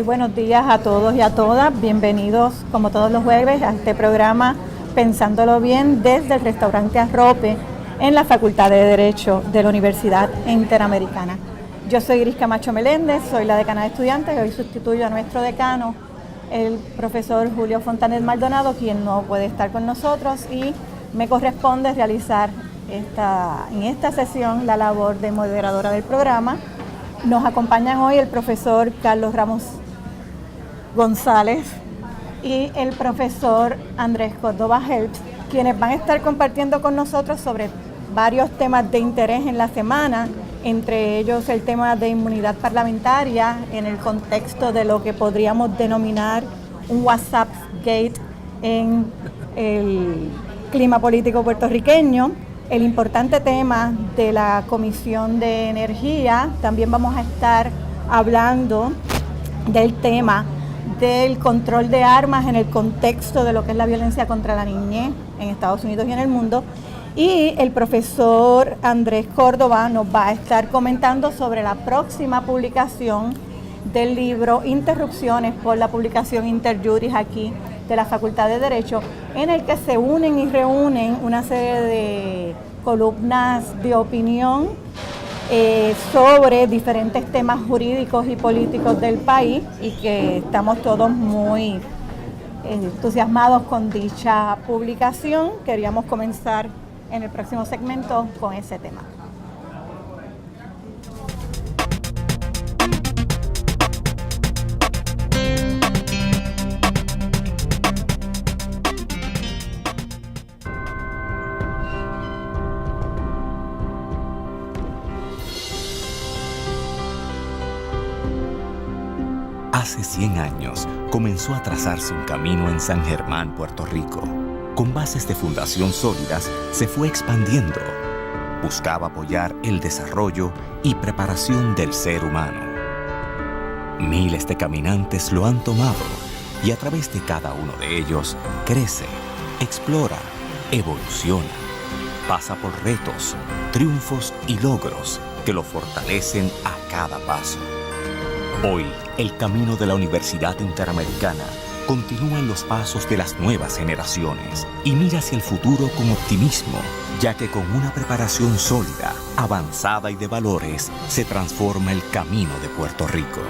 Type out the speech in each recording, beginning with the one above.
Muy buenos días a todos y a todas. Bienvenidos, como todos los jueves, a este programa Pensándolo Bien desde el restaurante Arrope en la Facultad de Derecho de la Universidad Interamericana. Yo soy Iris Camacho Meléndez, soy la decana de estudiantes y hoy sustituyo a nuestro decano, el profesor Julio Fontanet Maldonado, quien no puede estar con nosotros, y me corresponde realizar en esta sesión la labor de moderadora del programa. Nos acompañan hoy el profesor Carlos Ramos González y el profesor Andrés Córdoba Helps, quienes van a estar compartiendo con nosotros sobre varios temas de interés en la semana, entre ellos el tema de inmunidad parlamentaria en el contexto de lo que podríamos denominar un WhatsApp Gate en el clima político puertorriqueño, el importante tema de la Comisión de Energía. También vamos a estar hablando del tema del control de armas en el contexto de lo que es la violencia contra la niñez en Estados Unidos y en el mundo. Y el profesor Andrés Córdoba nos va a estar comentando sobre la próxima publicación del libro Interrupciones por la publicación Interjuris aquí de la Facultad de Derecho, en el que se unen y reúnen una serie de columnas de opinión sobre diferentes temas jurídicos y políticos del país, y que estamos todos muy entusiasmados con dicha publicación. Queríamos comenzar en el próximo segmento con ese tema. Hace 100 años comenzó a trazarse un camino en San Germán, Puerto Rico. Con bases de fundación sólidas, se fue expandiendo. Buscaba apoyar el desarrollo y preparación del ser humano. Miles de caminantes lo han tomado y a través de cada uno de ellos crece, explora, evoluciona. Pasa por retos, triunfos y logros que lo fortalecen a cada paso. Hoy, el camino de la Universidad Interamericana continúa en los pasos de las nuevas generaciones y mira hacia el futuro con optimismo, ya que con una preparación sólida, avanzada y de valores, se transforma el camino de Puerto Rico.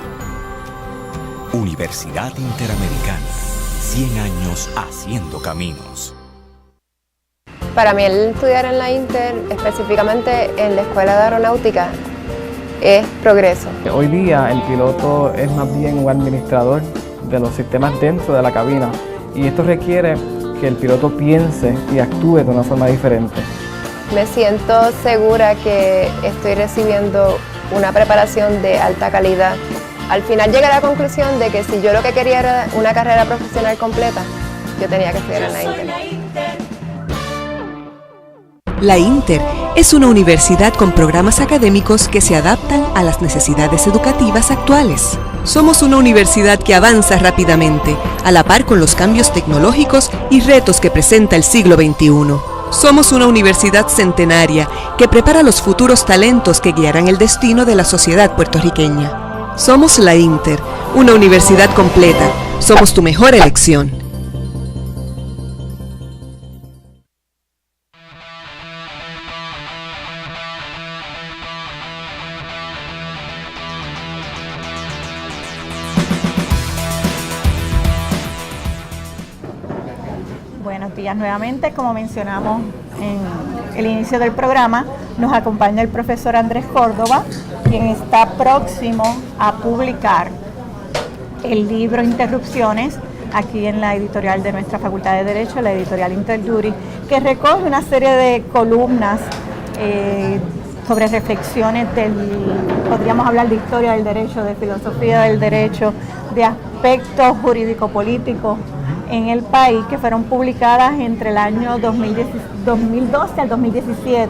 Universidad Interamericana, 100 años haciendo caminos. Para mí el estudiar en la Inter, específicamente en la Escuela de Aeronáutica, es progreso. Hoy día el piloto es más bien un administrador de los sistemas dentro de la cabina, y esto requiere que el piloto piense y actúe de una forma diferente. Me siento segura que estoy recibiendo una preparación de alta calidad. Al final llegué a la conclusión de que si yo lo que quería era una carrera profesional completa, yo tenía que estudiar en la Inter. La Inter es una universidad con programas académicos que se adaptan a las necesidades educativas actuales. Somos una universidad que avanza rápidamente, a la par con los cambios tecnológicos y retos que presenta el siglo XXI. Somos una universidad centenaria que prepara los futuros talentos que guiarán el destino de la sociedad puertorriqueña. Somos la Inter, una universidad completa. Somos tu mejor elección. Buenos días nuevamente. Como mencionamos en el inicio del programa, nos acompaña el profesor Andrés Córdoba, quien está próximo a publicar el libro Interrupciones aquí en la editorial de nuestra Facultad de Derecho, la editorial Interjuris, que recoge una serie de columnas sobre reflexiones podríamos hablar de historia del derecho, de filosofía del derecho, de aspectos jurídico-políticos en el país, que fueron publicadas entre el año 2012 al 2017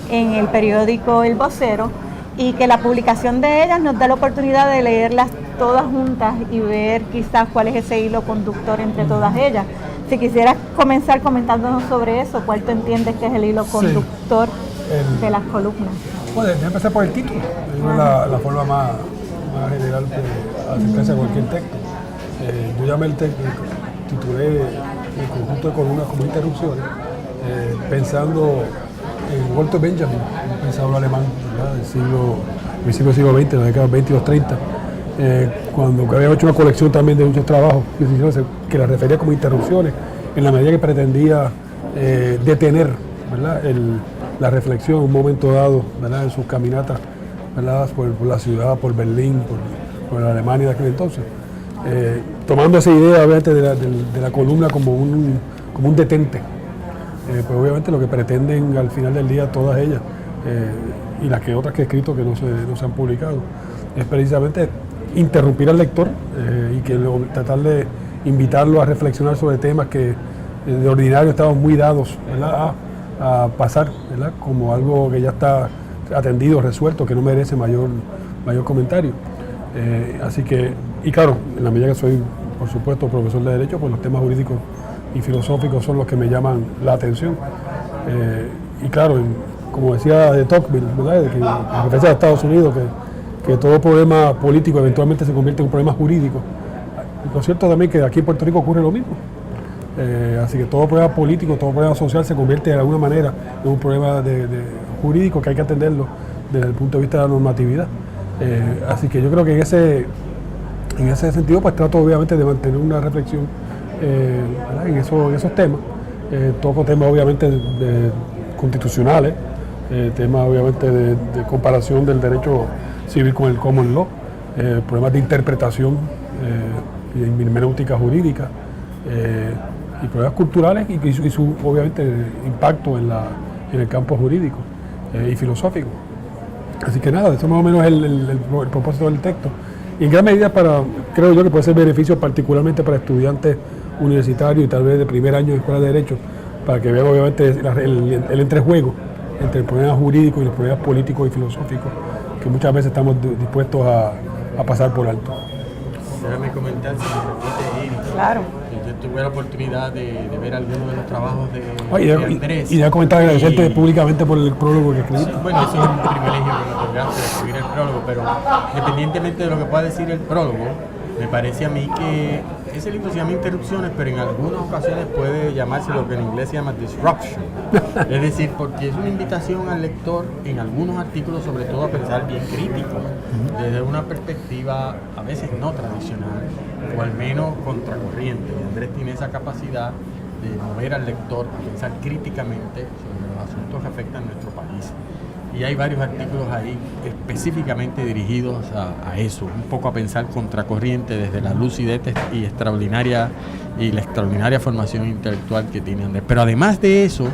en el periódico El Vocero, y que la publicación de ellas nos da la oportunidad de leerlas todas juntas y ver quizás cuál es ese hilo conductor entre todas ellas. Si quisieras comenzar comentándonos sobre eso, ¿cuál tú entiendes que es el hilo conductor de las columnas? Bueno, déjame empezar por el título, es la forma más más general acercarse a cualquier texto. Yo llamé el texto, titulé el conjunto de columnas como interrupciones, pensando en Walter Benjamin, un pensador alemán, ¿verdad? Del siglo XX, de la década 20 y los 30, cuando había hecho una colección también de muchos trabajos que la refería como interrupciones, en la medida que pretendía detener, ¿verdad? La reflexión en un momento dado, ¿verdad? En sus caminatas, ¿verdad? Por la ciudad, por Berlín, por la Alemania de aquel entonces. Tomando esa idea obviamente de la columna como un detente, pues obviamente lo que pretenden al final del día todas ellas, y las otras que he escrito que no se han publicado, es precisamente interrumpir al lector y tratar de invitarlo a reflexionar sobre temas que de ordinario estamos muy dados, ¿verdad? A pasar, ¿verdad? Como algo que ya está atendido, resuelto, que no merece mayor comentario. Así que, y claro, en la medida que soy, por supuesto, profesor de Derecho, pues los temas jurídicos y filosóficos son los que me llaman la atención. Y claro, como decía de Tocqueville, ¿verdad? De que la referencia de Estados Unidos, que todo problema político eventualmente se convierte en un problema jurídico. Lo cierto también que aquí en Puerto Rico ocurre lo mismo. Así que todo problema político, todo problema social se convierte de alguna manera en un problema de jurídico que hay que atenderlo desde el punto de vista de la normatividad. Así que yo creo que en ese sentido pues trato obviamente de mantener una reflexión en esos temas. Toco temas obviamente constitucionales, temas obviamente de comparación del derecho civil con el common law, problemas de interpretación y de hermenéutica jurídica, y problemas culturales y su obviamente impacto en el campo jurídico y filosófico. Así que nada, eso más o menos es el propósito del texto. Y en gran medida creo yo que puede ser beneficio particularmente para estudiantes universitarios y tal vez de primer año de escuela de Derecho, para que vean obviamente el entrejuego entre el problema jurídico y los problemas políticos y filosóficos que muchas veces estamos dispuestos a pasar por alto. Déjame comentar si me repite, Claro. Yo tuve la oportunidad de ver algunos de los trabajos de Andrés. Y ya comentar agradecerte públicamente por el prólogo que escribiste. Bueno, eso es un privilegio que me otorgaste de escribir el prólogo, pero independientemente de lo que pueda decir el prólogo, me parece a mí que ese libro se llama Interrupciones, pero en algunas ocasiones puede llamarse lo que en inglés se llama disruption. Es decir, porque es una invitación al lector en algunos artículos, sobre todo a pensar bien crítico, desde una perspectiva a veces no tradicional, o al menos contracorriente. Y Andrés tiene esa capacidad de mover al lector a pensar críticamente sobre los asuntos que afectan a nuestro país. Y hay varios artículos ahí específicamente dirigidos a eso, un poco a pensar contracorriente desde la lucidez y la extraordinaria formación intelectual que tiene Andrés. Pero además de eso,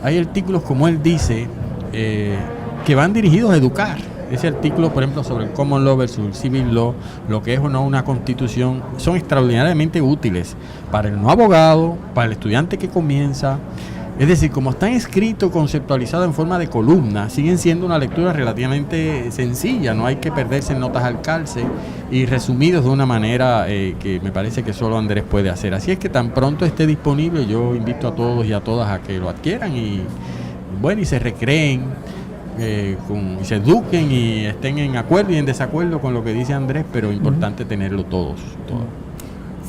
hay artículos, como él dice, que van dirigidos a educar. Ese artículo, por ejemplo, sobre el common law versus el civil law, lo que es o no una constitución, son extraordinariamente útiles para el no abogado, para el estudiante que comienza. Es decir, como están escritos, conceptualizados en forma de columna, siguen siendo una lectura relativamente sencilla, no hay que perderse en notas al calce y resumidos de una manera que me parece que solo Andrés puede hacer. Así es que tan pronto esté disponible, yo invito a todos y a todas a que lo adquieran y se recreen, y se eduquen y estén en acuerdo y en desacuerdo con lo que dice Andrés, pero importante tenerlo todos.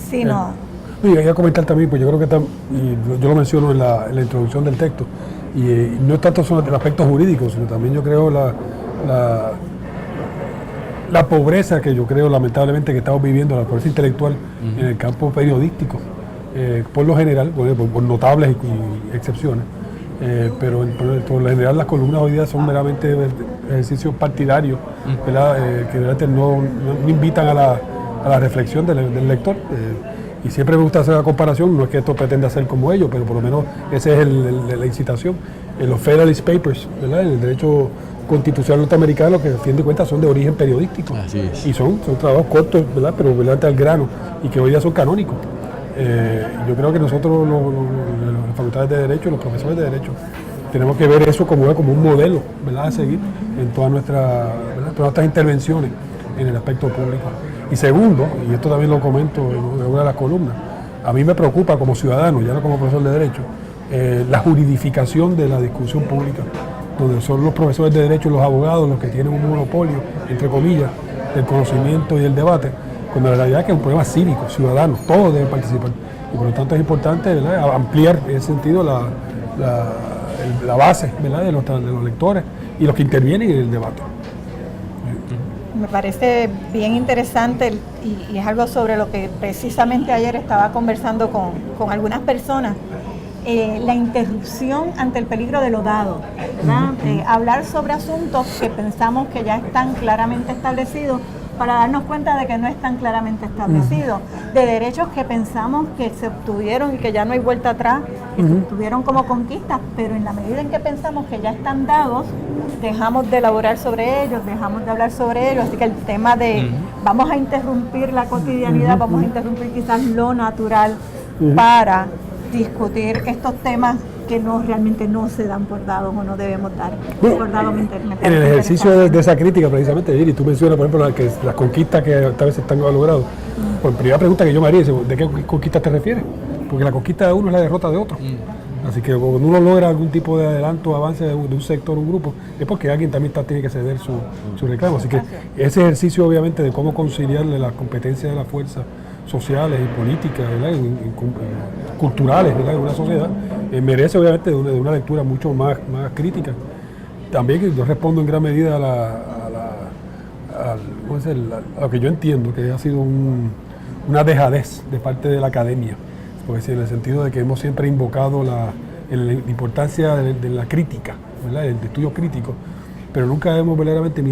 Sí, no. Y quería comentar también, pues yo creo que yo lo menciono en la introducción del texto, y no es tanto sobre el aspecto jurídico, sino también yo creo la pobreza que yo creo lamentablemente que estamos viviendo, la pobreza intelectual en el campo periodístico, por lo general, por notables y excepciones, pero por lo general las columnas hoy día son meramente ejercicios partidarios, ¿verdad? Que realmente no invitan a la reflexión del lector. Y siempre me gusta hacer la comparación, no es que esto pretenda ser como ellos, pero por lo menos esa es la incitación. En los Federalist Papers, ¿verdad? En el derecho constitucional norteamericano, que a fin de cuentas son de origen periodístico. Así es. Y son trabajos cortos, ¿verdad? Pero verdaderamente al grano, y que hoy día son canónicos. Yo creo que nosotros, las facultades de Derecho, los profesores de Derecho, tenemos que ver eso como un modelo, ¿verdad? A seguir en todas nuestras intervenciones en el aspecto público. Y segundo, y esto también lo comento en una de las columnas, a mí me preocupa como ciudadano, ya no como profesor de Derecho, la juridificación de la discusión pública, donde son los profesores de Derecho y los abogados los que tienen un monopolio, entre comillas, del conocimiento y el debate, cuando la realidad es que es un problema cívico, ciudadano, todos deben participar. Y por lo tanto es importante, ¿verdad?, ampliar en ese sentido la base, ¿verdad?, de los lectores y los que intervienen en el debate. Me parece bien interesante y es algo sobre lo que precisamente ayer estaba conversando con algunas personas. La interrupción ante el peligro de lo dado, ¿verdad? Hablar sobre asuntos que pensamos que ya están claramente establecidos para darnos cuenta de que no están claramente establecidos, de derechos que pensamos que se obtuvieron y que ya no hay vuelta atrás, que se obtuvieron como conquistas, pero en la medida en que pensamos que ya están dados, dejamos de elaborar sobre ellos, dejamos de hablar sobre ellos, así que el tema de vamos a interrumpir la cotidianidad, vamos a interrumpir quizás lo natural para discutir estos temas que realmente no se dan por dados o no debemos dar por dados. En el ejercicio de esa crítica, precisamente, y tú mencionas, por ejemplo, las conquistas que tal vez están logradas. Pues primera pregunta que yo me haría es, ¿de qué conquistas te refieres? Porque la conquista de uno es la derrota de otro. Así que cuando uno logra algún tipo de adelanto o avance de un sector o un grupo, es porque alguien también tiene que ceder su reclamo. Así que ese ejercicio, obviamente, de cómo conciliarle las competencias de la fuerza sociales y políticas, ¿verdad?, culturales, ¿verdad?, de una sociedad, merece obviamente de una lectura mucho más crítica. También yo respondo en gran medida a lo que yo entiendo que ha sido una dejadez de parte de la academia, porque en el sentido de que hemos siempre invocado la importancia de la crítica, ¿verdad?, el estudio crítico, pero nunca hemos verdaderamente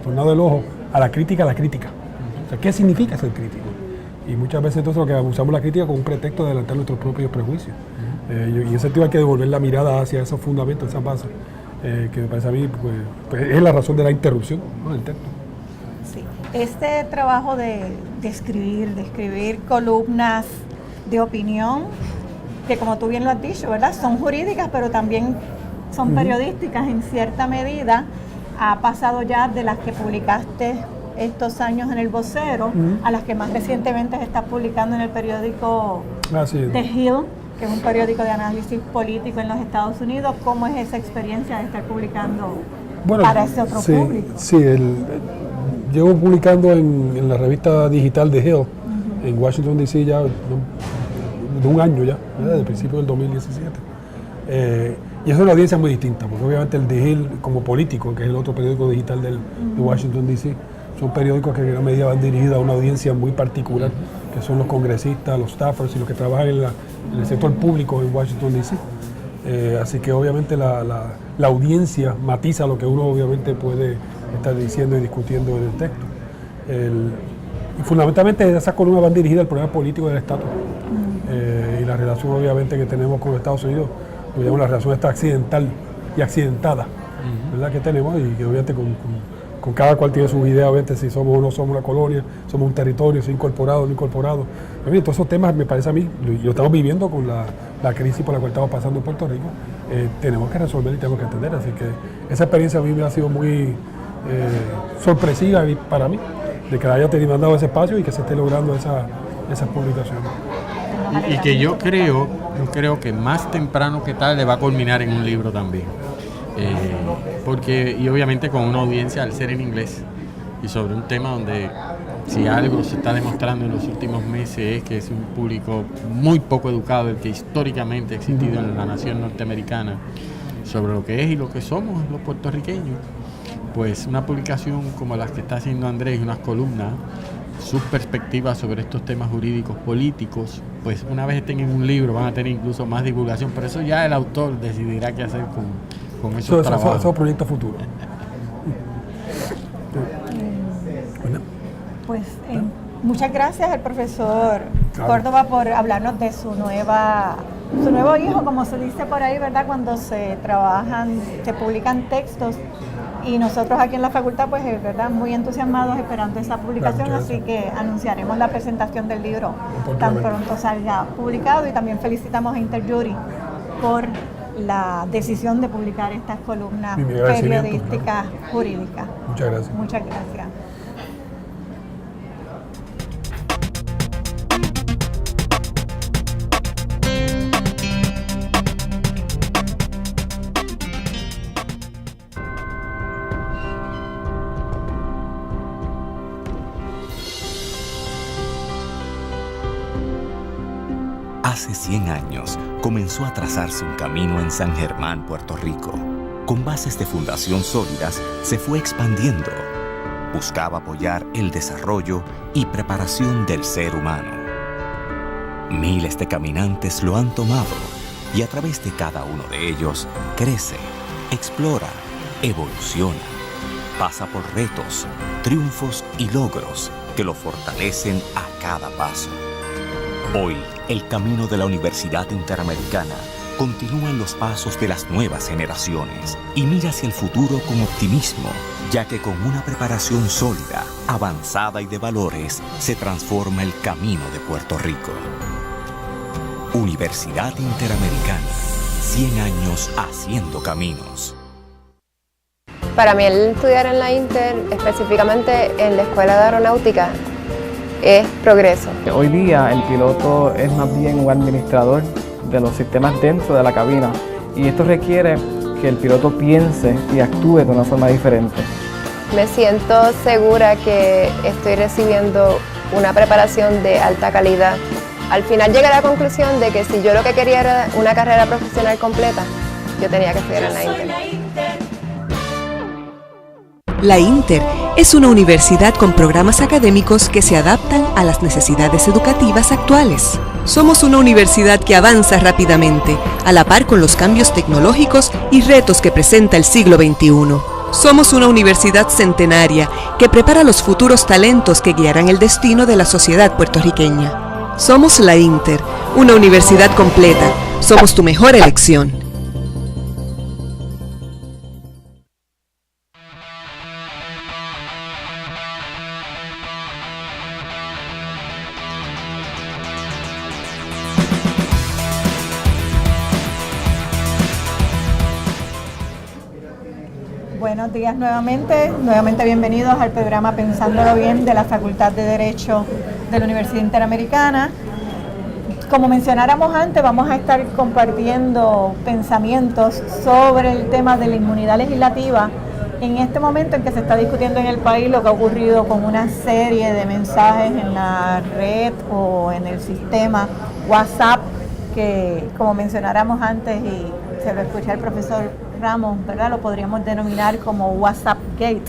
tornado el ojo a la crítica. O sea, ¿qué significa ser crítico? Y muchas veces entonces lo que usamos la crítica como un pretexto de adelantar nuestros propios prejuicios. Y en ese sentido hay que devolver la mirada hacia esos fundamentos, esas bases, que me parece a mí pues es la razón de la interrupción, ¿no?, del texto. Sí. Este trabajo de escribir columnas de opinión, que como tú bien lo has dicho, ¿verdad?, son jurídicas, pero también son periodísticas en cierta medida, ha pasado ya de las que publicaste estos años en El Vocero, a las que más recientemente estás publicando en el periódico The Hill, que es un periódico de análisis político en los Estados Unidos. ¿Cómo es esa experiencia de estar publicando para ese otro público? Sí, llevo publicando en la revista digital The Hill, en Washington, D.C. ya de un año ya, desde el principio del 2017. Y es una audiencia muy distinta, porque obviamente el The Hill como político, que es el otro periódico digital de Washington, D.C., son periódicos que en gran medida van dirigidos a una audiencia muy particular, que son los congresistas, los staffers y los que trabajan en el sector público en Washington, D.C. Así que obviamente la audiencia matiza lo que uno obviamente puede estar diciendo y discutiendo en el texto. Y fundamentalmente esas columnas van dirigidas al problema político del estatus y la relación obviamente que tenemos con Estados Unidos, digamos, la relación está accidental y accidentada, ¿verdad?, que tenemos, y que obviamente con cada cual tiene sus ideas, obviamente, si somos o no somos una colonia, somos un territorio, si incorporado o no incorporado. Pero bien, todos esos temas me parece a mí, lo estamos viviendo con la crisis por la cual estamos pasando en Puerto Rico, tenemos que resolver y tenemos que entender. Así que esa experiencia a mí me ha sido muy sorpresiva para mí, de que haya demandado ese espacio y que se esté logrando esas publicaciones. Y que yo creo que más temprano que tarde va a culminar en un libro también. Porque, y obviamente con una audiencia al ser en inglés y sobre un tema donde si algo se está demostrando en los últimos meses es que es un público muy poco educado, el que históricamente ha existido en la nación norteamericana, sobre lo que es y lo que somos los puertorriqueños. Pues una publicación como la que está haciendo Andrés, unas columnas, sus perspectivas sobre estos temas jurídicos políticos, pues una vez estén en un libro van a tener incluso más divulgación, por eso ya el autor decidirá qué hacer con esos trabajos. Esos proyectos futuros. Pues muchas gracias al profesor Córdoba por hablarnos de su nuevo hijo, como se dice por ahí, ¿verdad?, cuando se publican textos. Y nosotros aquí en la facultad, pues, ¿verdad?, muy entusiasmados esperando esa publicación, así que anunciaremos la presentación del libro tan pronto salga publicado, y también felicitamos a Interjury por la decisión de publicar estas columnas periodísticas jurídicas. Muchas gracias. Muchas gracias. años comenzó a trazarse un camino en San Germán, Puerto Rico. Con bases de fundación sólidas, se fue expandiendo. Buscaba apoyar el desarrollo y preparación del ser humano. Miles de caminantes lo han tomado y a través de cada uno de ellos crece, explora, evoluciona, pasa por retos, triunfos y logros que lo fortalecen a cada paso. Hoy, el camino de la Universidad Interamericana continúa en los pasos de las nuevas generaciones y mira hacia el futuro con optimismo, ya que con una preparación sólida, avanzada y de valores, se transforma el camino de Puerto Rico. Universidad Interamericana, 100 años haciendo caminos. Para mí el estudiar en la Inter, específicamente en la Escuela de Aeronáutica, es progreso. Hoy día el piloto es más bien un administrador de los sistemas dentro de la cabina y esto requiere que el piloto piense y actúe de una forma diferente. Me siento segura que estoy recibiendo una preparación de alta calidad. Al final llegué a la conclusión de que si yo lo que quería era una carrera profesional completa, yo tenía que estudiar en la Inter. La Inter es una universidad con programas académicos que se adaptan a las necesidades educativas actuales. Somos una universidad que avanza rápidamente, a la par con los cambios tecnológicos y retos que presenta el siglo XXI. Somos una universidad centenaria que prepara los futuros talentos que guiarán el destino de la sociedad puertorriqueña. Somos la Inter, una universidad completa. Somos tu mejor elección. Buenos días nuevamente bienvenidos al programa Pensándolo Bien de la Facultad de Derecho de la Universidad Interamericana. Como mencionáramos antes, vamos a estar compartiendo pensamientos sobre el tema de la inmunidad legislativa en este momento en que se está discutiendo en el país lo que ha ocurrido con una serie de mensajes en la red o en el sistema WhatsApp que, como mencionáramos antes y se lo escuché al profesor Ramos, ¿verdad? Lo podríamos denominar como WhatsApp Gate.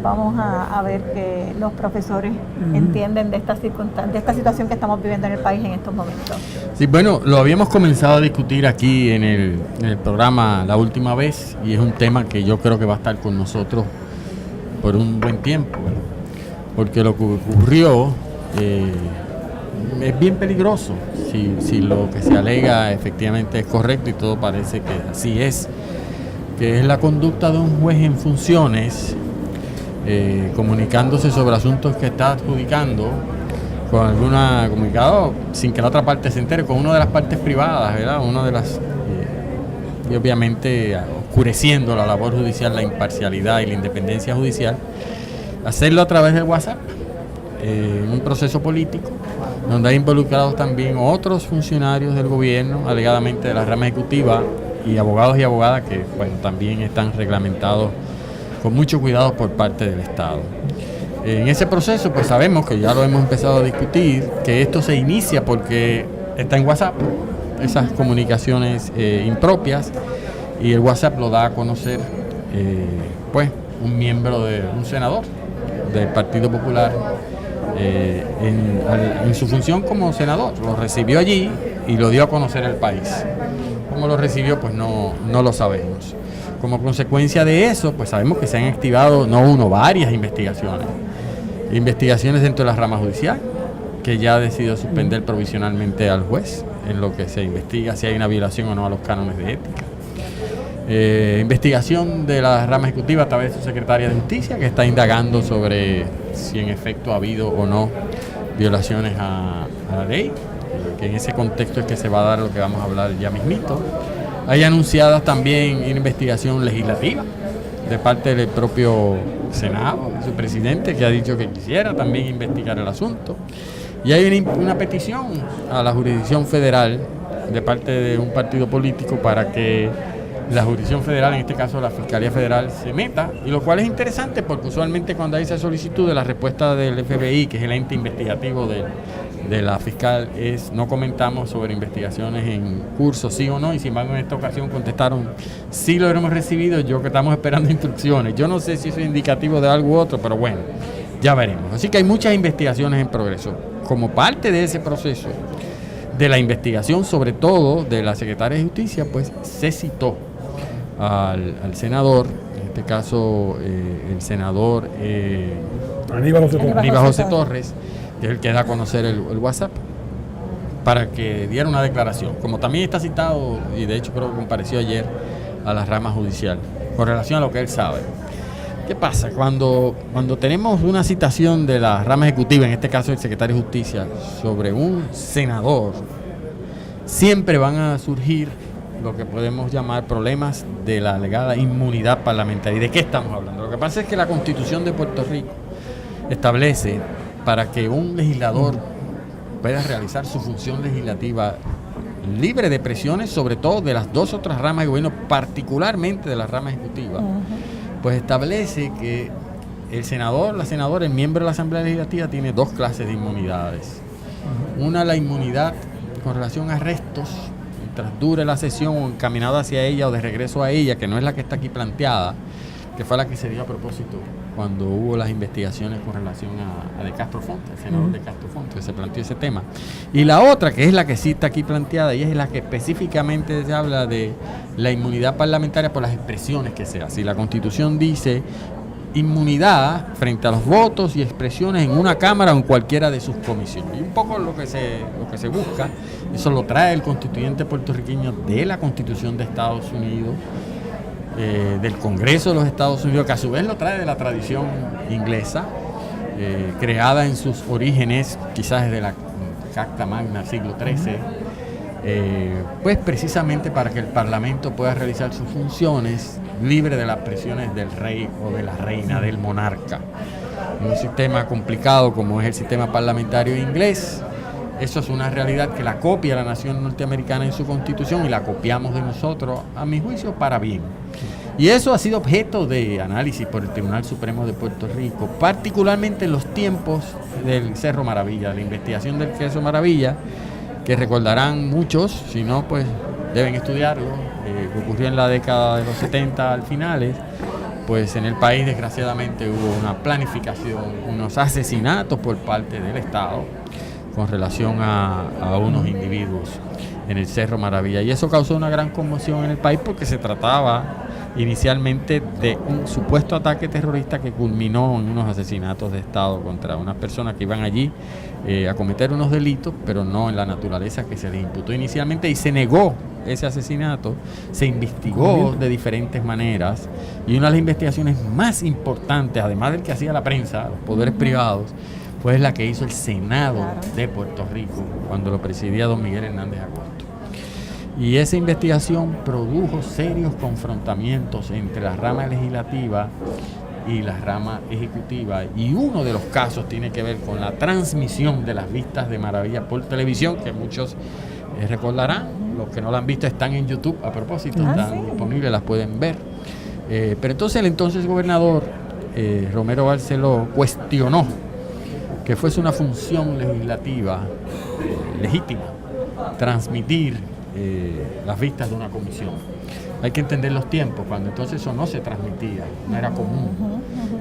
Vamos a ver qué los profesores entienden de esta situación que estamos viviendo en el país en estos momentos. Sí, bueno, lo habíamos comenzado a discutir aquí en el programa la última vez y es un tema que yo creo que va a estar con nosotros por un buen tiempo, ¿verdad? Porque lo que ocurrió es bien peligroso si lo que se alega efectivamente es correcto y todo parece que así es, que es la conducta de un juez en funciones comunicándose sobre asuntos que está adjudicando con alguna comunicado sin que la otra parte se entere, con una de las partes privadas, ¿verdad? Una de las y obviamente oscureciendo la labor judicial, la imparcialidad y la independencia judicial, hacerlo a través de WhatsApp en un proceso político donde hay involucrados también otros funcionarios del gobierno, alegadamente de la rama ejecutiva, y abogados y abogadas que, bueno, también están reglamentados con mucho cuidado por parte del Estado. En ese proceso, pues sabemos que ya lo hemos empezado a discutir, que esto se inicia porque está en WhatsApp, esas comunicaciones impropias, y el WhatsApp lo da a conocer, pues, un miembro de un senador del Partido Popular en su función como senador. Lo recibió allí y lo dio a conocer al país. ¿Cómo lo recibió? Pues no lo sabemos. Como consecuencia de eso, pues sabemos que se han activado varias investigaciones. Investigaciones dentro de la rama judicial, que ya ha decidido suspender provisionalmente al juez en lo que se investiga si hay una violación o no a los cánones de ética. Investigación de la rama ejecutiva a través de su secretaria de Justicia, que está indagando sobre si en efecto ha habido o no violaciones a la ley, que en ese contexto es que se va a dar lo que vamos a hablar ya mismito. Hay anunciadas también una investigación legislativa de parte del propio Senado, su presidente, que ha dicho que quisiera también investigar el asunto. Y hay una petición a la jurisdicción federal de parte de un partido político para que la jurisdicción federal, en este caso la Fiscalía Federal, se meta, y lo cual es interesante porque usualmente cuando hay esa solicitud de la respuesta del FBI, que es el ente investigativo de la fiscal es: no comentamos sobre investigaciones en curso, sí o no, y sin embargo en esta ocasión contestaron: sí lo hemos recibido, yo que estamos esperando instrucciones. Yo no sé si eso es indicativo de algo u otro, pero bueno, ya veremos. Así que hay muchas investigaciones en progreso. Como parte de ese proceso, de la investigación, sobre todo de la Secretaria de Justicia, pues se citó al senador, en este caso el senador Aníbal José Torres, que es el que da a conocer el WhatsApp, para que diera una declaración. Como también está citado, y de hecho creo que compareció ayer a la rama judicial, con relación a lo que él sabe. ¿Qué pasa? Cuando tenemos una citación de la rama ejecutiva, en este caso el secretario de Justicia, sobre un senador, siempre van a surgir lo que podemos llamar problemas de la alegada inmunidad parlamentaria. ¿Y de qué estamos hablando? Lo que pasa es que la Constitución de Puerto Rico establece, para que un legislador pueda realizar su función legislativa libre de presiones, sobre todo de las dos otras ramas de gobierno, particularmente de la rama ejecutiva, pues establece que el senador, la senadora, el miembro de la Asamblea Legislativa tiene dos clases de inmunidades. Una, la inmunidad con relación a arrestos, mientras dure la sesión o encaminado hacia ella o de regreso a ella, que no es la que está aquí planteada, que fue la que se dio a propósito cuando hubo las investigaciones con relación a De Castro Fonte, el senador De Castro Fonte, que se planteó ese tema. Y la otra, que es la que sí está aquí planteada, y es la que específicamente se habla de la inmunidad parlamentaria por las expresiones que se hacen. Y la Constitución dice inmunidad frente a los votos y expresiones en una Cámara o en cualquiera de sus comisiones. Y un poco lo que se busca, eso lo trae el constituyente puertorriqueño de la Constitución de Estados Unidos, del Congreso de los Estados Unidos, que a su vez lo trae de la tradición inglesa, creada en sus orígenes, quizás desde la Carta Magna, siglo XIII, pues precisamente para que el Parlamento pueda realizar sus funciones libre de las presiones del rey o de la reina, del monarca. En un sistema complicado como es el sistema parlamentario inglés, eso es una realidad que la copia la nación norteamericana en su constitución y la copiamos de nosotros, a mi juicio, para bien. Y eso ha sido objeto de análisis por el Tribunal Supremo de Puerto Rico, particularmente en los tiempos del Cerro Maravilla, la investigación del Cerro Maravilla, que recordarán muchos, si no, pues deben estudiarlo, que ocurrió en la década de los 70 al finales. Pues en el país desgraciadamente hubo una planificación, unos asesinatos por parte del Estado con relación a unos individuos en el Cerro Maravilla, y eso causó una gran conmoción en el país porque se trataba inicialmente de un supuesto ataque terrorista que culminó en unos asesinatos de Estado contra unas personas que iban allí a cometer unos delitos, pero no en la naturaleza que se les imputó inicialmente, y se negó ese asesinato, se investigó de diferentes maneras, y una de las investigaciones más importantes, además del que hacía la prensa, los poderes privados, pues la que hizo el Senado de Puerto Rico cuando lo presidía don Miguel Hernández Agosto. Y esa investigación produjo serios confrontamientos entre la rama legislativa y la rama ejecutiva, y uno de los casos tiene que ver con la transmisión de las vistas de Maravilla por televisión, que muchos recordarán. Los que no la han visto están en YouTube, a propósito, están disponibles, las pueden ver. Pero entonces el entonces gobernador Romero Barceló cuestionó que fuese una función legislativa legítima transmitir las vistas de una comisión. Hay que entender los tiempos, cuando entonces eso no se transmitía, no era común,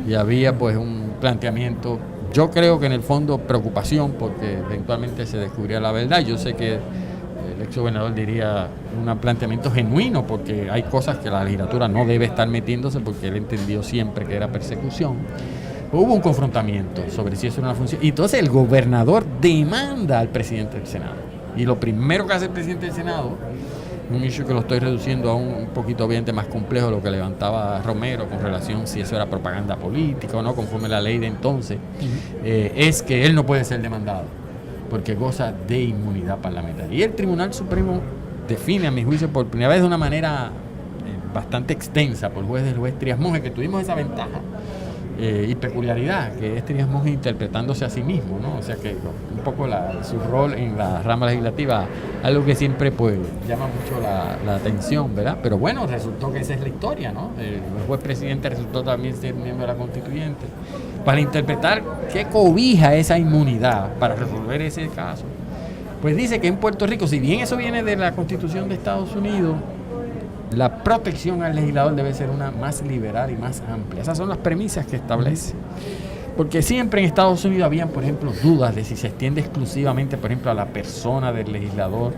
y había pues un planteamiento, yo creo que en el fondo preocupación, porque eventualmente se descubría la verdad. Yo sé que el ex gobernador diría un planteamiento genuino, porque hay cosas que la legislatura no debe estar metiéndose, porque él entendió siempre que era persecución. Hubo un confrontamiento sobre si eso era una función, y entonces el gobernador demanda al presidente del Senado. Y lo primero que hace el presidente del Senado, un issue que lo estoy reduciendo a un poquito obviamente más complejo de lo que levantaba Romero con relación si eso era propaganda política o no, conforme la ley de entonces, es que él no puede ser demandado porque goza de inmunidad parlamentaria. Y el Tribunal Supremo define, a mi juicio, por primera vez de una manera bastante extensa por el juez Trías Monge, que tuvimos esa ventaja y peculiaridad, que es Trías Monge interpretándose a sí mismo, ¿no? O sea que un poco su rol en la rama legislativa, algo que siempre pues llama mucho la atención, ¿verdad? Pero bueno, resultó que esa es la historia, ¿no? El juez presidente resultó también ser miembro de la constituyente, para interpretar qué cobija esa inmunidad para resolver ese caso, pues dice que en Puerto Rico, si bien eso viene de la Constitución de Estados Unidos, la protección al legislador debe ser una más liberal y más amplia. Esas son las premisas que establece. Porque siempre en Estados Unidos habían, por ejemplo, dudas de si se extiende exclusivamente, por ejemplo, a la persona del legislador,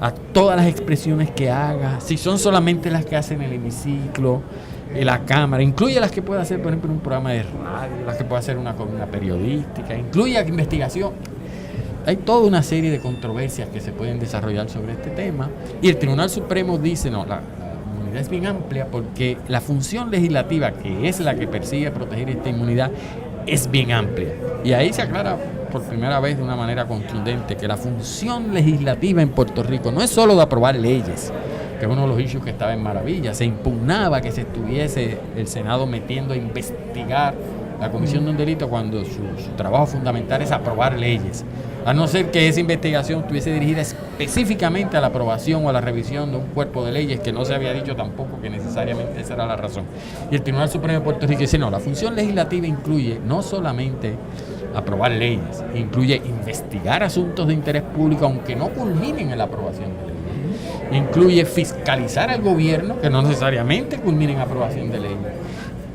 a todas las expresiones que haga, si son solamente las que hace en el hemiciclo, en la Cámara, incluye las que puede hacer, por ejemplo, en un programa de radio, las que puede hacer una columna periodística, incluye investigación. Hay toda una serie de controversias que se pueden desarrollar sobre este tema y el Tribunal Supremo dice, no, la inmunidad es bien amplia porque la función legislativa, que es la que persigue proteger esta inmunidad, es bien amplia. Y ahí se aclara por primera vez de una manera contundente que la función legislativa en Puerto Rico no es solo de aprobar leyes, que es uno de los issues que estaba en maravilla. Se impugnaba que se estuviese el Senado metiendo a investigar la comisión de un delito cuando su trabajo fundamental es aprobar leyes, a no ser que esa investigación estuviese dirigida específicamente a la aprobación o a la revisión de un cuerpo de leyes, que no se había dicho tampoco que necesariamente esa era la razón. Y el Tribunal Supremo de Puerto Rico dice, no, la función legislativa incluye no solamente aprobar leyes, incluye investigar asuntos de interés público, aunque no culminen en la aprobación de leyes. Incluye fiscalizar al gobierno, que no necesariamente culminen en aprobación de leyes.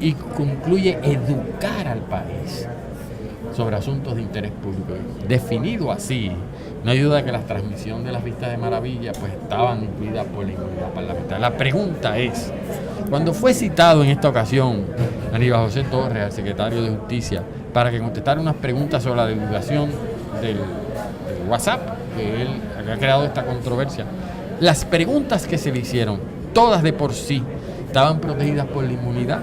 Y concluye educar al país sobre asuntos de interés público. Definido así, no hay duda que la transmisión de las vistas de maravilla pues estaban incluidas por la inmunidad parlamentaria. La pregunta es, cuando fue citado en esta ocasión Aníbal José Torres, al secretario de Justicia, para que contestara unas preguntas sobre la divulgación del WhatsApp, que él había creado esta controversia, las preguntas que se le hicieron, todas de por sí, estaban protegidas por la inmunidad.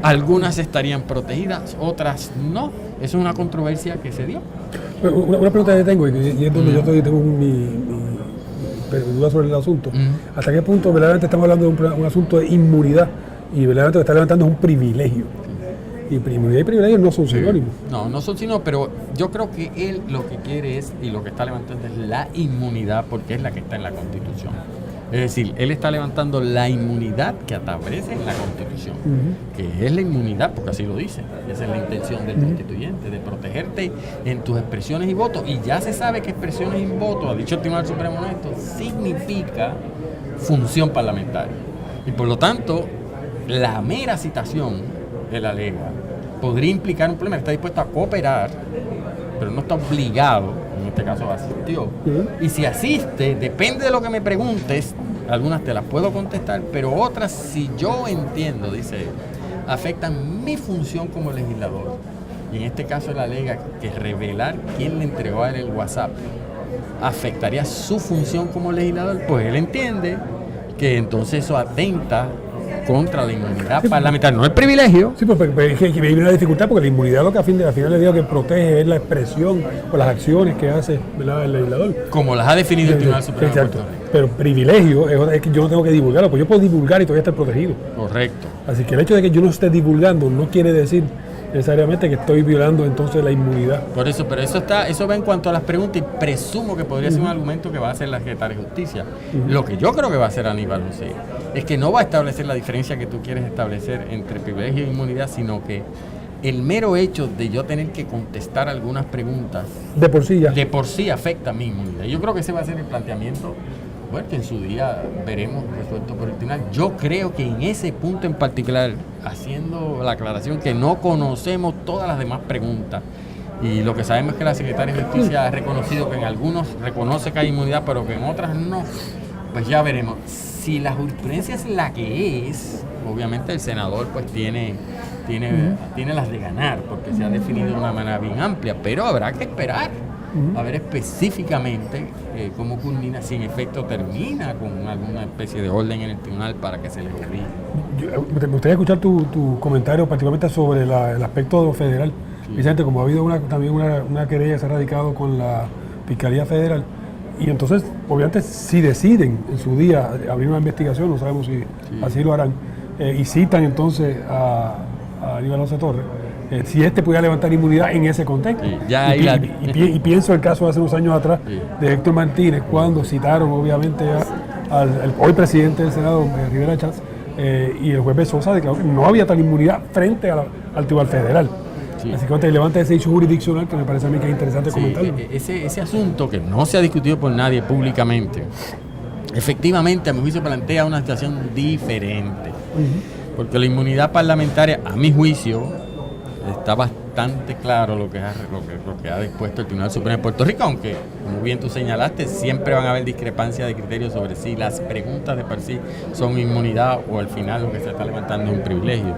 Algunas estarían protegidas, otras no. Es una controversia que se dio. Una pregunta que tengo, y es donde yo tengo mi duda sobre el asunto. ¿Hasta qué punto verdaderamente estamos hablando de un asunto de inmunidad y verdaderamente lo que está levantando es un privilegio? Y inmunidad y privilegio no son sinónimos. No son sinónimos, pero yo creo que él lo que quiere es, y lo que está levantando es la inmunidad, porque es la que está en la Constitución. Es decir, él está levantando la inmunidad que establece en la Constitución, que es la inmunidad, porque así lo dice, esa es la intención del constituyente, de protegerte en tus expresiones y votos. Y ya se sabe que expresiones y votos, ha dicho el Tribunal Supremo en esto, significa función parlamentaria. Y por lo tanto, la mera citación de la ley podría implicar un problema. Está dispuesto a cooperar, pero no está obligado. En este caso asistió. Y si asiste, depende de lo que me preguntes, algunas te las puedo contestar, pero otras, si yo entiendo, dice él, afectan mi función como legislador. Y en este caso él alega que revelar quién le entregó a él el WhatsApp afectaría su función como legislador, pues él entiende que entonces eso atenta contra la inmunidad parlamentaria, no el privilegio. Sí, pero es que hay una dificultad porque la inmunidad lo que al final le digo que protege es la expresión o las acciones que hace, ¿verdad?, el legislador. Como las ha definido el Tribunal Supremo. Exacto. Pero privilegio es que yo no tengo que divulgarlo, pues yo puedo divulgar y todavía estar protegido. Correcto. Así que el hecho de que yo no esté divulgando no quiere decir necesariamente que estoy violando entonces la inmunidad. Por eso, pero eso va en cuanto a las preguntas y presumo que podría ser un argumento que va a hacer la Secretaria de Justicia. Lo que yo creo que va a hacer Aníbal José es que no va a establecer la diferencia que tú quieres establecer entre privilegio e inmunidad, sino que el mero hecho de yo tener que contestar algunas preguntas de por sí afecta a mi inmunidad. Yo creo que ese va a ser el planteamiento, bueno, que en su día veremos resuelto por el tribunal. Yo creo que en ese punto en particular, haciendo la aclaración que no conocemos todas las demás preguntas, y lo que sabemos es que la Secretaria de Justicia ha reconocido que en algunos reconoce que hay inmunidad, pero que en otras no, pues ya veremos. Si la jurisprudencia es la que es, obviamente el senador pues tiene las de ganar, porque se ha definido de una manera bien amplia, pero habrá que esperar a ver específicamente cómo culmina, si en efecto termina con alguna especie de orden en el tribunal para que se le obligue. Me gustaría escuchar tu comentario particularmente sobre el aspecto federal. Vicente, como ha habido también una querella que se ha radicado con la Fiscalía Federal, y entonces, obviamente, si deciden en su día abrir una investigación, no sabemos si así lo harán, y citan entonces a Aníbal José Torres, si pudiera levantar inmunidad en ese contexto. Y pienso el caso de hace unos años atrás de Héctor Martínez, cuando citaron obviamente al hoy presidente del Senado, Rivera Chats, y el juez Bezosa declaró que no había tal inmunidad frente al Tribunal Federal. Sí. Así que te levanta ese issue jurisdiccional que me parece a mí que es interesante comentarlo. Ese asunto que no se ha discutido por nadie públicamente, efectivamente, a mi juicio, plantea una situación diferente. Porque la inmunidad parlamentaria, a mi juicio, está bastante claro lo que ha dispuesto el Tribunal Supremo de Puerto Rico, aunque, como bien tú señalaste, siempre van a haber discrepancias de criterios sobre si las preguntas de por sí son inmunidad o al final lo que se está levantando es un privilegio.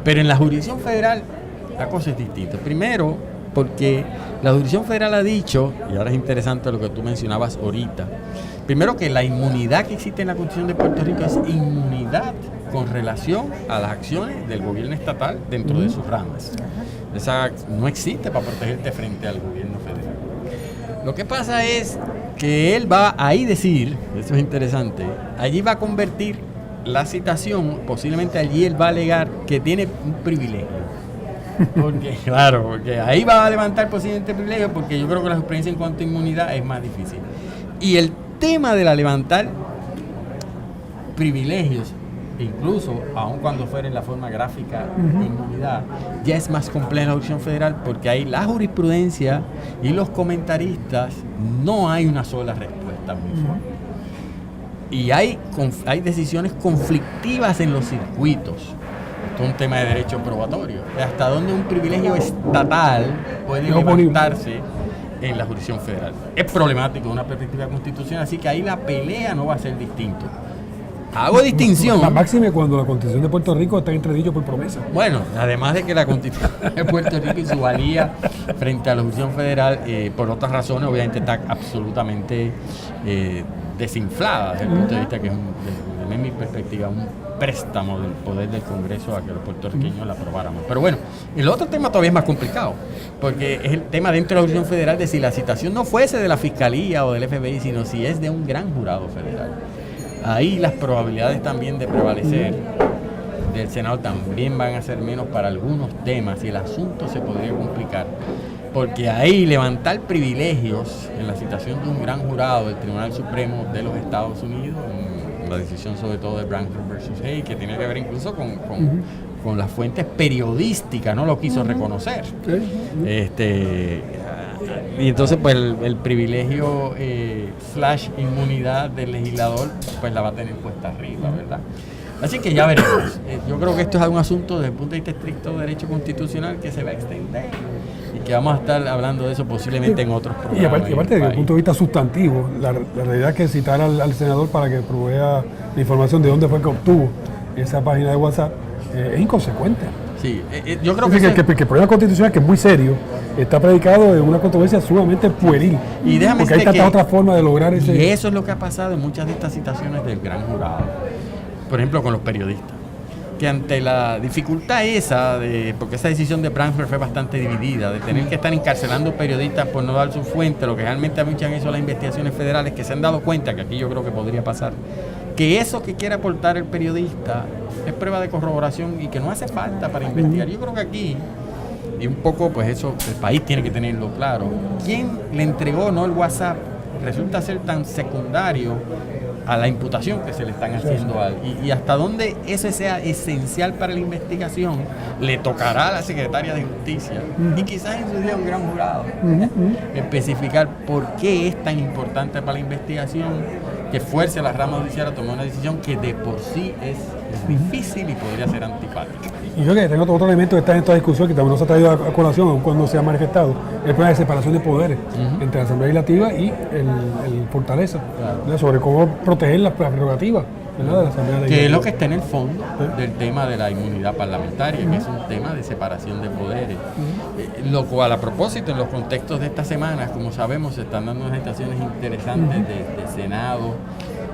Pero en la jurisdicción federal la cosa es distinta. Primero, porque la jurisdicción federal ha dicho, y ahora es interesante lo que tú mencionabas ahorita, primero que la inmunidad que existe en la Constitución de Puerto Rico es inmunidad con relación a las acciones del gobierno estatal dentro de sus ramas. Esa no existe para protegerte frente al gobierno federal. Lo que pasa es que él va a ahí decir, eso es interesante, allí va a convertir la citación, posiblemente allí él va a alegar que tiene un privilegio. Porque, claro, porque ahí va a levantar posiblemente privilegio, porque yo creo que la experiencia en cuanto a inmunidad es más difícil. Y el tema de la levantar privilegios, incluso aun cuando fuera en la forma gráfica de inmunidad, ya es más compleja en la jurisdicción federal, porque ahí la jurisprudencia y los comentaristas no hay una sola respuesta uniforme. Y hay decisiones conflictivas en los circuitos. Esto es un tema de derecho probatorio. Hasta dónde un privilegio estatal puede levantarse en la jurisdicción federal. Es problemático de una perspectiva constitucional, así que ahí la pelea no va a ser distinto. Hago distinción. La máxima cuando la Constitución de Puerto Rico está entredicho por promesa. Bueno, además de que la Constitución de Puerto Rico y su valía frente a la jurisdicción federal, por otras razones, obviamente está absolutamente desinflada desde el punto de vista que es, desde mi perspectiva, un préstamo del poder del Congreso a que los puertorriqueños la aprobáramos. Pero bueno, el otro tema todavía es más complicado, porque es el tema dentro de la jurisdicción federal de si la citación no fuese de la Fiscalía o del FBI, sino si es de un gran jurado federal. Ahí las probabilidades también de prevalecer del Senado también van a ser menos para algunos temas y el asunto se podría complicar, porque ahí levantar privilegios en la citación de un gran jurado del Tribunal Supremo de los Estados Unidos, la decisión sobre todo de Branford versus Hay, que tiene que ver incluso con las fuentes periodísticas, no lo quiso reconocer. Y entonces pues el privilegio / inmunidad del legislador pues la va a tener puesta arriba, ¿verdad? Así que ya veremos. Yo creo que esto es un asunto desde el punto de vista estricto de derecho constitucional que se va a extender y que vamos a estar hablando de eso posiblemente en otros programas. Y aparte desde el punto de vista sustantivo, la realidad es que citar al senador para que provea la información de dónde fue que obtuvo esa página de WhatsApp es inconsecuente. Sí, yo creo que el problema constitucional, que es muy serio, está predicado en una controversia sumamente pueril. Y déjame porque hay tanta otra forma de lograr ese... Y eso es lo que ha pasado en muchas de estas citaciones del gran jurado. Por ejemplo, con los periodistas. Que ante la dificultad esa, porque esa decisión de Branford fue bastante dividida, de tener que estar encarcelando periodistas por no dar su fuente, lo que realmente muchas han hecho las investigaciones federales, que se han dado cuenta, que aquí yo creo que podría pasar, que eso que quiere aportar el periodista es prueba de corroboración y que no hace falta para investigar. Yo creo que aquí, y un poco pues eso, el país tiene que tenerlo claro, quién le entregó no el WhatsApp resulta ser tan secundario a la imputación que se le están haciendo a él. Y hasta dónde eso sea esencial para la investigación le tocará a la secretaria de Justicia y quizás en su día un gran jurado especificar por qué es tan importante para la investigación que fuerce a la rama judicial a tomar una decisión que de por sí es difícil y podría ser antipática. Y yo creo que tengo otro elemento que está en esta discusión que también nos ha traído a colación, aun cuando se ha manifestado, el problema de separación de poderes entre la Asamblea Legislativa y el Fortaleza, sobre cómo proteger las prerrogativas, ¿verdad?, de la Asamblea Legislativa. Que es lo que está en el fondo del tema de la inmunidad parlamentaria, que es un tema de separación de poderes. Lo cual, a propósito, en los contextos de estas semanas, como sabemos, se están dando unas situaciones interesantes de Senado,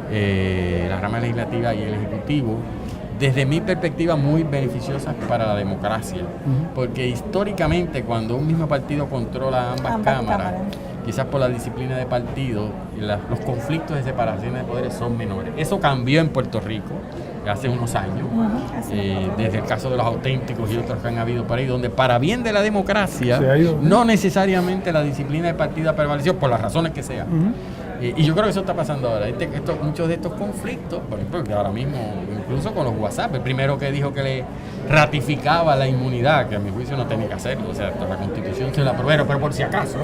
la rama legislativa y el Ejecutivo, desde mi perspectiva muy beneficiosas para la democracia, porque históricamente cuando un mismo partido controla ambas cámaras, quizás por la disciplina de partido, los conflictos de separación de poderes son menores. Eso cambió en Puerto Rico hace unos años, desde el caso de los auténticos y otros que han habido por ahí, donde para bien de la democracia, no necesariamente la disciplina de partido prevaleció por las razones que sean. Y yo creo que eso está pasando ahora. Muchos de estos conflictos, por ejemplo, que ahora mismo, incluso con los WhatsApp, el primero que dijo que le ratificaba la inmunidad, que a mi juicio no tenía que hacerlo, o sea, la Constitución se la aprobó, pero por si acaso,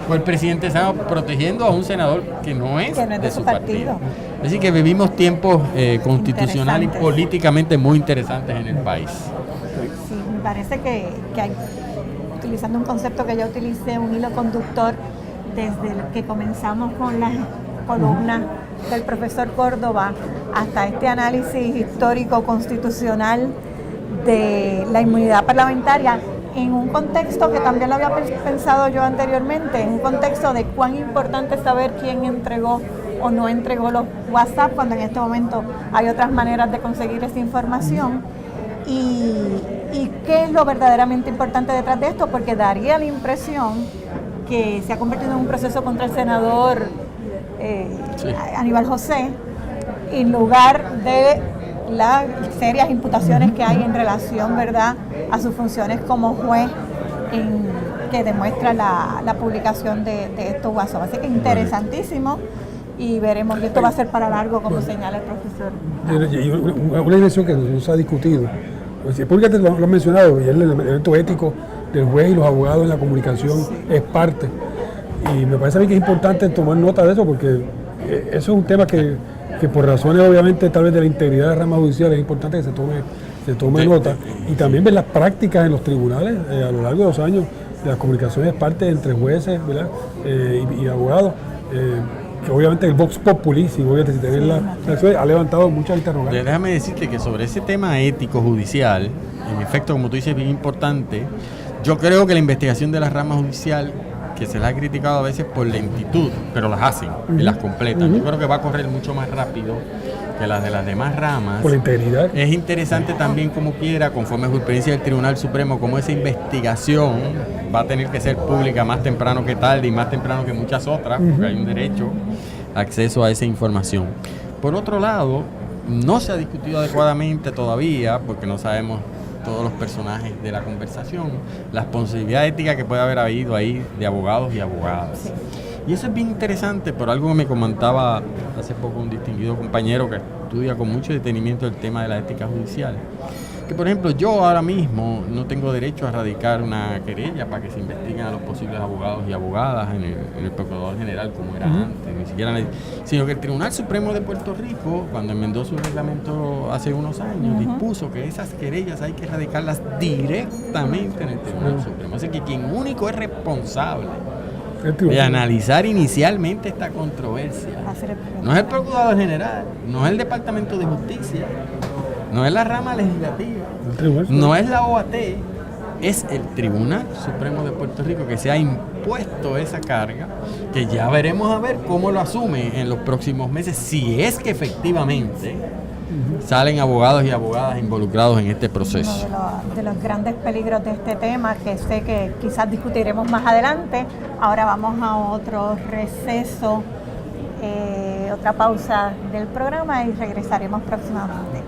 fue el presidente Sáenz protegiendo a un senador que no es de su partido. Así que vivimos tiempos constitucional y políticamente muy interesantes en el país. Sí, me parece que hay, utilizando un concepto que yo utilicé, un hilo conductor desde el que comenzamos con las columnas del profesor Córdoba hasta este análisis histórico constitucional de la inmunidad parlamentaria, en un contexto que también lo había pensado yo anteriormente, en un contexto de cuán importante es saber quién entregó o no entregó los WhatsApp, cuando en este momento hay otras maneras de conseguir esa información. Y qué es lo verdaderamente importante detrás de esto, porque daría la impresión que se ha convertido en un proceso contra el senador Aníbal José, en lugar de las serias imputaciones que hay en relación, ¿verdad?, a sus funciones como juez, que demuestra la publicación de estos WhatsApp. Así que interesantísimo, y veremos, y esto va a ser para largo, como señala el profesor. Una dirección que no se ha discutido, porque te lo han mencionado, y el elemento ético del juez y los abogados en la comunicación es parte. Y me parece a mí que es importante tomar nota de eso, porque eso es un tema que por razones obviamente tal vez de la integridad de la rama judicial es importante que se tome nota. Y también ver las prácticas en los tribunales a lo largo de los años, de las comunicaciones es parte entre jueces, ¿verdad? Y abogados. Que obviamente el Vox Populi, si tener la acción, ha levantado muchas interrogantes. Déjame decirte que sobre ese tema ético judicial, en efecto, como tú dices, es bien importante. Yo creo que la investigación de la rama judicial, que se la ha criticado a veces por lentitud, pero las hacen y las completan. Yo creo que va a correr mucho más rápido que las de las demás ramas. Por la integridad. Es interesante también, como quiera, conforme jurisprudencia del Tribunal Supremo, como esa investigación va a tener que ser pública más temprano que tarde y más temprano que muchas otras, porque hay un derecho a acceso a esa información. Por otro lado, no se ha discutido adecuadamente todavía, porque no sabemos todos los personajes de la conversación, la responsabilidad ética que puede haber habido ahí de abogados y abogadas. Sí. Y eso es bien interesante, por algo que me comentaba hace poco un distinguido compañero que estudia con mucho detenimiento el tema de la ética judicial. Que, por ejemplo, yo ahora mismo no tengo derecho a radicar una querella para que se investiguen a los posibles abogados y abogadas en el Procurador General, como era antes, ni siquiera sino que el Tribunal Supremo de Puerto Rico, cuando enmendó su reglamento hace unos años, dispuso que esas querellas hay que radicarlas directamente en el Tribunal Supremo. Así que quien único es responsable de analizar inicialmente esta controversia no es el Procurador General, no es el Departamento de Justicia, no es la rama legislativa, no es la OAT, es el Tribunal Supremo de Puerto Rico que se ha impuesto esa carga, que ya veremos a ver cómo lo asume en los próximos meses, si es que efectivamente salen abogados y abogadas involucrados en este proceso. Uno de los grandes peligros de este tema, que sé que quizás discutiremos más adelante. Ahora vamos a otro receso, otra pausa del programa, y regresaremos próximamente.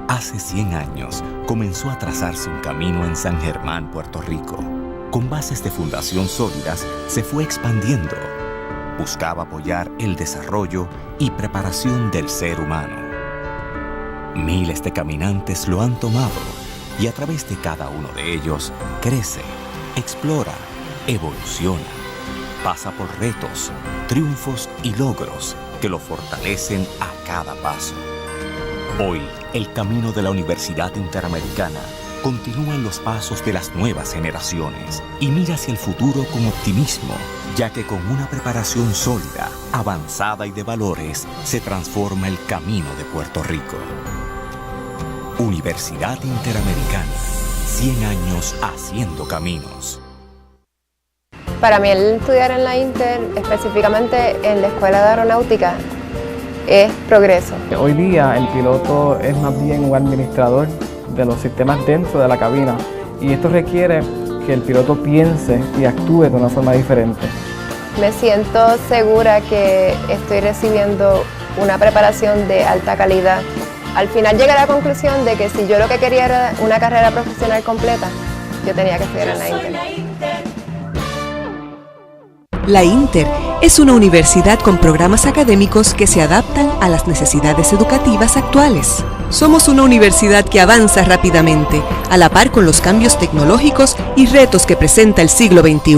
Hace 100 años comenzó a trazarse un camino en San Germán, Puerto Rico. Con bases de fundación sólidas, se fue expandiendo. Buscaba apoyar el desarrollo y preparación del ser humano. Miles de caminantes lo han tomado y a través de cada uno de ellos crece, explora, evoluciona. Pasa por retos, triunfos y logros que lo fortalecen a cada paso. Hoy, el camino de la Universidad Interamericana continúa en los pasos de las nuevas generaciones y mira hacia el futuro con optimismo, ya que con una preparación sólida, avanzada y de valores, se transforma el camino de Puerto Rico. Universidad Interamericana, 100 años haciendo caminos. Para mí el estudiar en la Inter, específicamente en la Escuela de Aeronáutica, es progreso. Hoy día el piloto es más bien un administrador de los sistemas dentro de la cabina, y esto requiere que el piloto piense y actúe de una forma diferente. Me siento segura que estoy recibiendo una preparación de alta calidad. Al final llegué a la conclusión de que si yo lo que quería era una carrera profesional completa, yo tenía que estudiar en la Inter. La Inter es una universidad con programas académicos que se adaptan a las necesidades educativas actuales. Somos una universidad que avanza rápidamente, a la par con los cambios tecnológicos y retos que presenta el siglo XXI.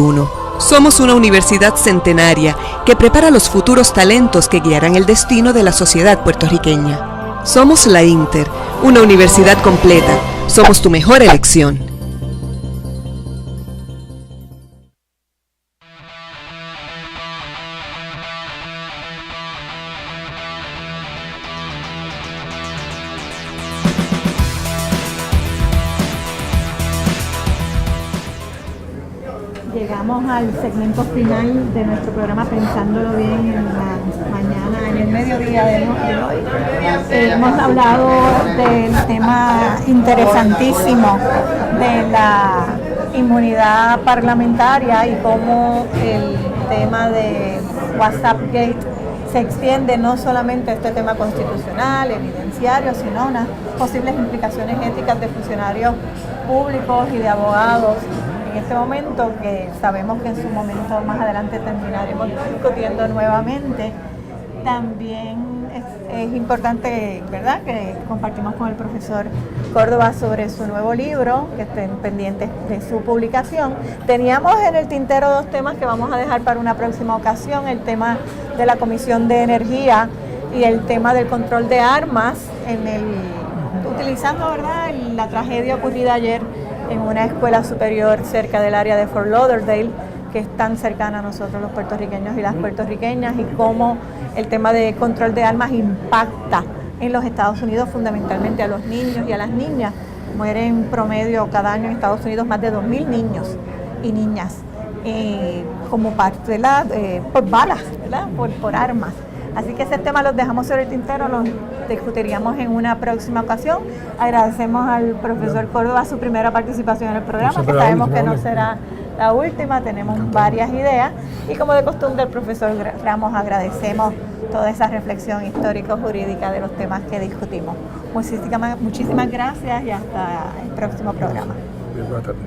Somos una universidad centenaria que prepara los futuros talentos que guiarán el destino de la sociedad puertorriqueña. Somos la Inter, una universidad completa. Somos tu mejor elección. Llegamos al segmento final de nuestro programa Pensándolo Bien en la mañana, en el mediodía de hoy. Hemos hablado del tema interesantísimo de la inmunidad parlamentaria y cómo el tema de WhatsApp Gate se extiende no solamente a este tema constitucional, evidenciario, sino a unas posibles implicaciones éticas de funcionarios públicos y de abogados en este momento, que sabemos que en su momento más adelante terminaremos discutiendo nuevamente. También es importante, ¿verdad?, que compartimos con el profesor Córdoba sobre su nuevo libro, que estén pendientes de su publicación. Teníamos en el tintero dos temas que vamos a dejar para una próxima ocasión: el tema de la Comisión de Energía y el tema del control de armas, utilizando, ¿verdad?, la tragedia ocurrida ayer en una escuela superior cerca del área de Fort Lauderdale, que es tan cercana a nosotros los puertorriqueños y las puertorriqueñas, y cómo el tema de control de armas impacta en los Estados Unidos, fundamentalmente a los niños y a las niñas. Mueren promedio cada año en Estados Unidos más de 2.000 niños y niñas como parte de por balas, ¿verdad?, por armas. Así que ese tema los dejamos sobre el tintero, los discutiríamos en una próxima ocasión. Agradecemos al profesor Córdoba su primera participación en el programa, que sabemos que no será la última, tenemos varias ideas, y como de costumbre el profesor Ramos agradecemos toda esa reflexión histórico-jurídica de los temas que discutimos. Muchísimas gracias y hasta el próximo programa. Bien, buenas tardes.